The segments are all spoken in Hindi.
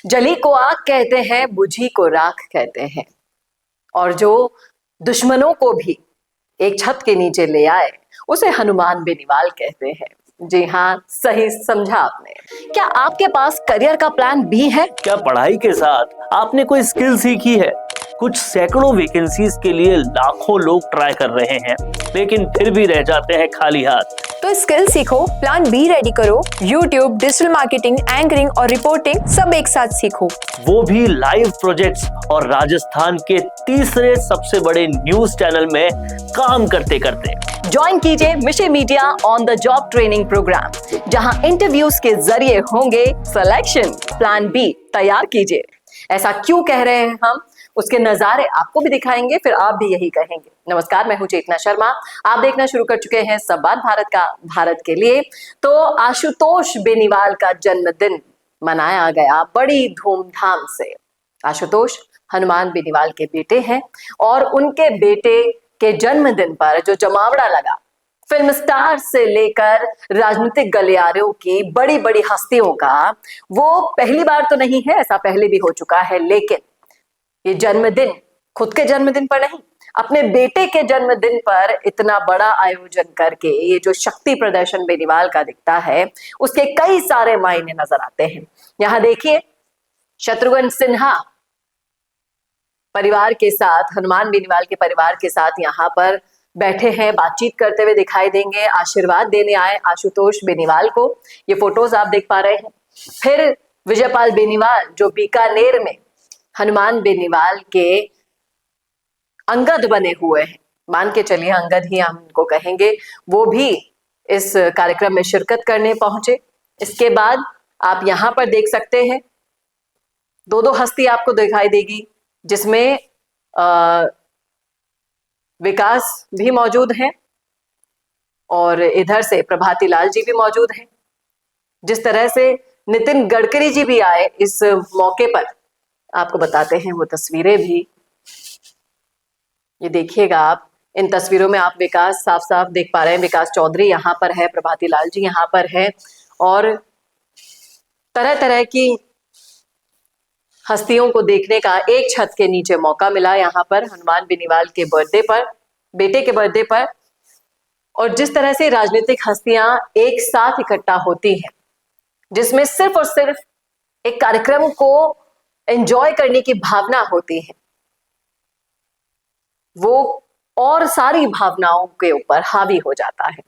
जली को आग कहते हैं, बुझी को राख कहते हैं, और जो दुश्मनों को भी एक छत के नीचे ले आए उसे हनुमान बेनीवाल कहते हैं। जी हाँ, सही समझा आपने। क्या आपके पास करियर का प्लान बी है? क्या पढ़ाई के साथ आपने कोई स्किल सीखी है? कुछ सैकड़ों वैकेंसीज के लिए लाखों लोग ट्राई कर रहे हैं, लेकिन फिर भी रह जाते हैं खाली हाथ। तो स्किल सीखो, प्लान बी रेडी करो। यूट्यूब, डिजिटल मार्केटिंग, एंकरिंग और रिपोर्टिंग सब एक साथ सीखो, वो भी लाइव प्रोजेक्ट्स और राजस्थान के तीसरे सबसे बड़े न्यूज चैनल में काम करते करते। ज्वाइन कीजिए mission media on the job training program, जहां इंटरव्यूज के जरिए होंगे सिलेक्शन। प्लान बी तैयार कीजिए। ऐसा क्यों कह रहे हैं हम, उसके नजारे आपको भी दिखाएंगे, फिर आप भी यही कहेंगे। नमस्कार, मैं हूं चेतना शर्मा। आप देखना शुरू कर चुके हैं संवाद भारत का, भारत के लिए। तो आशुतोष बेनीवाल का जन्मदिन मनाया गया बड़ी धूमधाम से। आशुतोष हनुमान बेनीवाल के बेटे हैं और उनके बेटे के जन्मदिन पर जो जमावड़ा लगा, फिल्म स्टार से लेकर राजनीतिक गलियारों की बड़ी बड़ी हस्तियों का, वो पहली बार तो नहीं है, ऐसा पहले भी हो चुका है, लेकिन ये जन्मदिन खुद के जन्मदिन पर नहीं, अपने बेटे के जन्मदिन पर इतना बड़ा आयोजन करके ये जो शक्ति प्रदर्शन बेनीवाल का दिखता है, उसके कई सारे मायने नजर आते हैं। यहां देखिए, शत्रुघ्न सिन्हा परिवार के साथ, हनुमान बेनीवाल के परिवार के साथ यहाँ पर बैठे हैं, बातचीत करते हुए दिखाई देंगे, आशीर्वाद देने आए आशुतोष बेनीवाल को। ये फोटोज आप देख पा रहे हैं। फिर विजयपाल बेनीवाल जो बीकानेर में हनुमान बेनीवाल के अंगद बने हुए हैं, मान के चलिए अंगद ही हम उनको कहेंगे, वो भी इस कार्यक्रम में शिरकत करने पहुंचे। इसके बाद आप यहाँ पर देख सकते हैं दो दो हस्ती आपको दिखाई देगी, जिसमें विकास भी मौजूद हैं और इधर से प्रभाती लाल जी भी मौजूद हैं। जिस तरह से नितिन गडकरी जी भी आए इस मौके पर, आपको बताते हैं वो तस्वीरें भी। ये देखिएगा आप, इन तस्वीरों में आप विकास साफ साफ देख पा रहे हैं। विकास चौधरी यहाँ पर है, प्रभाती लाल जी यहाँ पर है, और तरह तरह की हस्तियों को देखने का एक छत के नीचे मौका मिला यहाँ पर हनुमान बेनीवाल के बर्थडे पर, बेटे के बर्थडे पर। और जिस तरह से राजनीतिक हस्तियां एक साथ इकट्ठा होती हैं, जिसमें सिर्फ और सिर्फ एक कार्यक्रम को एंजॉय करने की भावना होती है, वो और सारी भावनाओं के ऊपर हावी हो जाता है।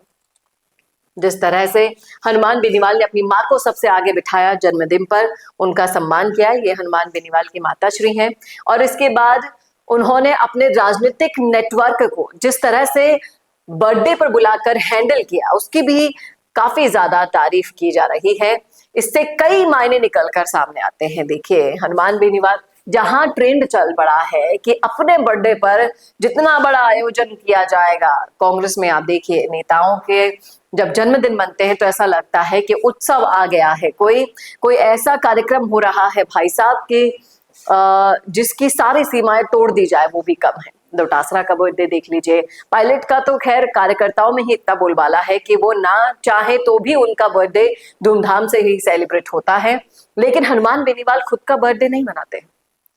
जिस तरह से हनुमान बेनीवाल ने अपनी मां को सबसे आगे बिठाया, जन्मदिन पर उनका सम्मान किया। ये हनुमान बेनीवाल की माताश्री हैं, और इसके बाद उन्होंने अपने राजनीतिक नेटवर्क को जिस तरह से बर्थडे पर बुलाकर हैंडल किया, उसकी भी काफी ज्यादा तारीफ की जा रही है। इससे कई मायने निकलकर सामने आते हैं। देखिए, हनुमान बेनीवाल, जहां ट्रेंड चल पड़ा है कि अपने बर्थडे पर जितना बड़ा आयोजन किया जाएगा, कांग्रेस में आप देखिए नेताओं के जब जन्मदिन मनते हैं तो ऐसा लगता है कि उत्सव आ गया है, कोई ऐसा कार्यक्रम हो रहा है भाई साहब कि जिसकी सारी सीमाएं तोड़ दी जाए, वो भी कम है। डोटासरा का बर्थडे देख लीजिए, पायलट का तो खैर कार्यकर्ताओं में ही इतना बोलबाला है कि वो ना चाहे तो भी उनका बर्थडे धूमधाम से ही सेलिब्रेट होता है। लेकिन हनुमान बेनीवाल खुद का बर्थडे नहीं मनाते,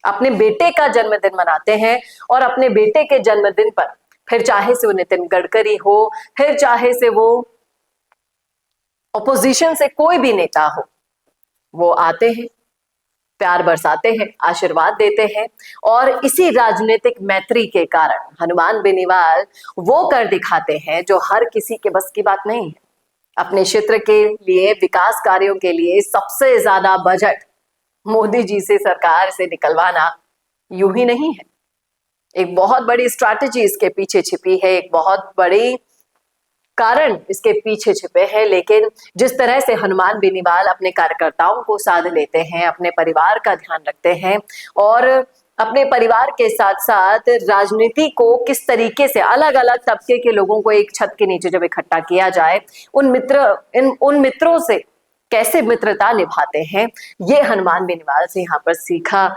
अपने बेटे का जन्मदिन मनाते हैं। और अपने बेटे के जन्मदिन पर फिर चाहे से वो नितिन गडकरी हो, फिर चाहे से वो ऑपोजिशन से कोई भी नेता हो, वो आते हैं, प्यार बरसाते हैं, आशीर्वाद देते हैं। और इसी राजनीतिक मैत्री के कारण हनुमान बेनीवाल वो कर दिखाते हैं जो हर किसी के बस की बात नहीं है। अपने क्षेत्र के लिए, विकास कार्यों के लिए सबसे ज्यादा बजट मोदी जी से, सरकार से निकलवाना यूं ही नहीं है। एक बहुत बड़ी स्ट्रैटेजी इसके पीछे छिपी है, एक बहुत बड़ी कारण इसके पीछे छिपे हैं। लेकिन जिस तरह से हनुमान बेनीवाल अपने कार्यकर्ताओं को साथ लेते हैं, अपने परिवार का ध्यान रखते हैं, और अपने परिवार के साथ साथ राजनीति को किस तरीके से अलग अलग तबके के लोगों को एक छत के नीचे जब इकट्ठा किया जाए, उन मित्रों से कैसे मित्रता निभाते हैं, ये हनुमान बेनीवाल से यहाँ पर सीखा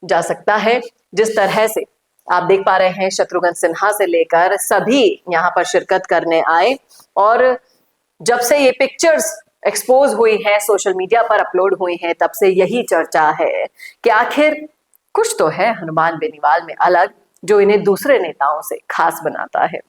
जा सकता है। जिस तरह से आप देख पा रहे हैं, शत्रुघ्न सिन्हा से लेकर सभी यहाँ पर शिरकत करने आए, और जब से ये पिक्चर्स एक्सपोज हुई है, सोशल मीडिया पर अपलोड हुई हैं, तब से यही चर्चा है कि आखिर कुछ तो है हनुमान बेनीवाल में अलग जो इन्हें दूसरे नेताओं से खास बनाता है।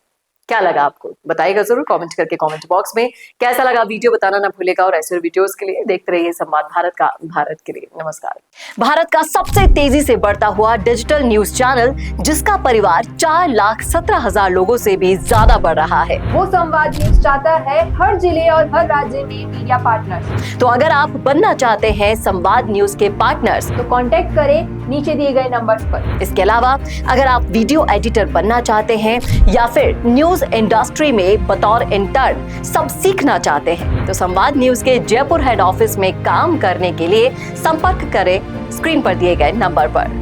क्या लगा आपको बताइएगा जरूर कमेंट करके कमेंट बॉक्स में। कैसा लगा वीडियो बताना ना भूलेगा और ऐसे वीडियोस के लिए देखते रहिए संवाद भारत का, भारत के लिए नमस्कार। भारत का सबसे तेजी से बढ़ता हुआ डिजिटल न्यूज चैनल जिसका परिवार 4,17,000 लोगों से भी ज्यादा बढ़ रहा है, वो संवाद न्यूज चाहता है हर जिले और हर राज्य में मीडिया पार्टनर्स। तो अगर आप बनना चाहते हैं संवाद न्यूज के पार्टनर्स तो कांटेक्ट करें नीचे दिए गए नंबर पर। इसके अलावा अगर आप वीडियो एडिटर बनना चाहते हैं या फिर न्यूज इंडस्ट्री में बतौर इंटर्न सब सीखना चाहते हैं तो संवाद न्यूज के जयपुर हेड ऑफिस में काम करने के लिए संपर्क करें स्क्रीन पर दिए गए नंबर पर।